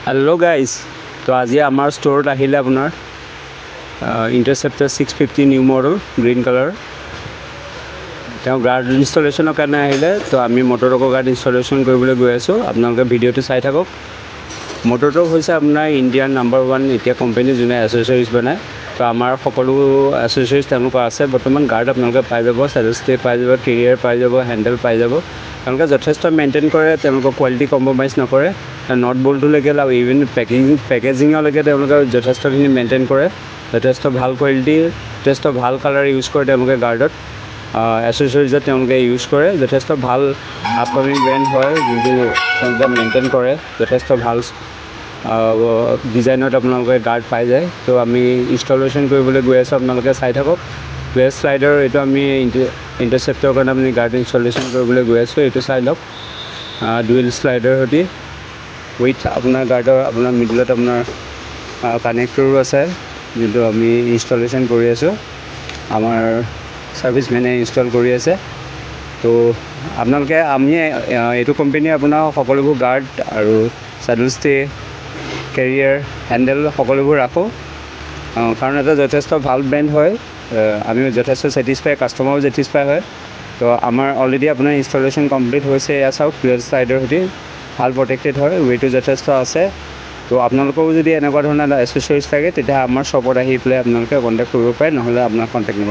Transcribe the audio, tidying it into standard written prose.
Hello' guys, তো আজি আমাৰ ষ্ট'ৰত আহিলে আপোনাৰ interceptor 650 new model green colour. তেওঁ গাৰ্ড ইনষ্টলেশ্যনৰ কাৰণে আহিলে, তো আমি মটৰটকৰ গাৰ্ড ইনষ্টলেশ্যন কৰিবলৈ গৈ আছোঁ। আপোনালোকে ভিডিঅ'টো চাই থাকক। মটৰটক হৈছে আপোনাৰ ইণ্ডিয়াৰ নাম্বাৰ 1 এতিয়া কোম্পানী, যোনে এচেছৰিজ বনায়। তো আমাৰ সকলো এচেছৰিজ তেওঁলোকৰ আছে। বৰ্তমান গাৰ্ড আপোনালোকে পাই যাব, চেডেল ষ্টে পাই যাব, কেৰিয়াৰ পাই যাব, হেণ্ডেল পাই যাব। তেওঁলোকে যথেষ্ট মেইনটেইন কৰে, তেওঁলোকৰ কোৱালিটি কম্প্ৰমাইজ নকৰে। নট বল্টলৈকে ইভেন পেকেজিঙলৈকে তেওঁলোকে যথেষ্টখিনি মেইনটেইন কৰে। যথেষ্ট ভাল কোৱালিটি, যথেষ্ট ভাল কালাৰ ইউজ কৰে তেওঁলোকে গাৰ্ডত। এচেছৰিজত তেওঁলোকে ইউজ কৰে। যথেষ্ট ভাল আপকামিং ব্ৰেণ্ড হয়, যোনটো তেওঁলোকে মেইনটেইন কৰে। যথেষ্ট ভাল ডিজাইনত আপোনালোকে গাৰ্ড পাই যায়। তো আমি ইনষ্টলেশ্যন কৰিবলৈ গৈ আছোঁ, আপোনালোকে চাই থাকক। ৱেষ্ট শ্লাইডাৰ এইটো আমি ইণ্টাৰচেপ্টৰ কাৰণে আমি গাৰ্ড ইনষ্টলেশ্যন কৰিবলৈ গৈ আছোঁ। এইটো চাই লওক, ডুৱেল শ্লাইডাৰ সৈতে উইথ আপোনাৰ গাৰ্ডৰ আপোনাৰ মিডলত আপোনাৰ কানেক্টৰো আছে, যোনটো আমি ইনষ্টলেশ্যন কৰি আছোঁ। আমাৰ ছাৰ্ভিচমেনে ইনষ্টল কৰি আছে। তো আপোনালোকে আমি এইটো কোম্পানীয়ে আপোনাৰ সকলোবোৰ গাৰ্ড আৰু চেডেল ষ্টে, কেৰিয়াৰ, হেণ্ডেল সকলোবোৰ ৰাখোঁ, কাৰণ এটা যথেষ্ট ভাল ব্ৰেণ্ড হয়। আমি যথেষ্ট ছেটিছফাই, কাষ্টমাৰো ছেটিছফাই হয়। তো আমাৰ অলৰেডি আপোনাৰ ইনষ্টলেশ্যন কমপ্লিট হৈছে। এয়া চাওক, ডুৱেল শ্লাইডাৰ সৈতে ভাল প্ৰটেক্টেড হয়, ৱেইটো যথেষ্ট আছে। তো আপোনালোকৰো যদি এনেকুৱা ধৰণৰ এচেছৰিজ থাকে, তেতিয়া আমাৰ শ্বপত আহি পেলাই আপোনালোকে কণ্টেক্ট কৰিব পাৰে, নহ'লে আপোনাৰ কণ্টেক্ট নম্বৰ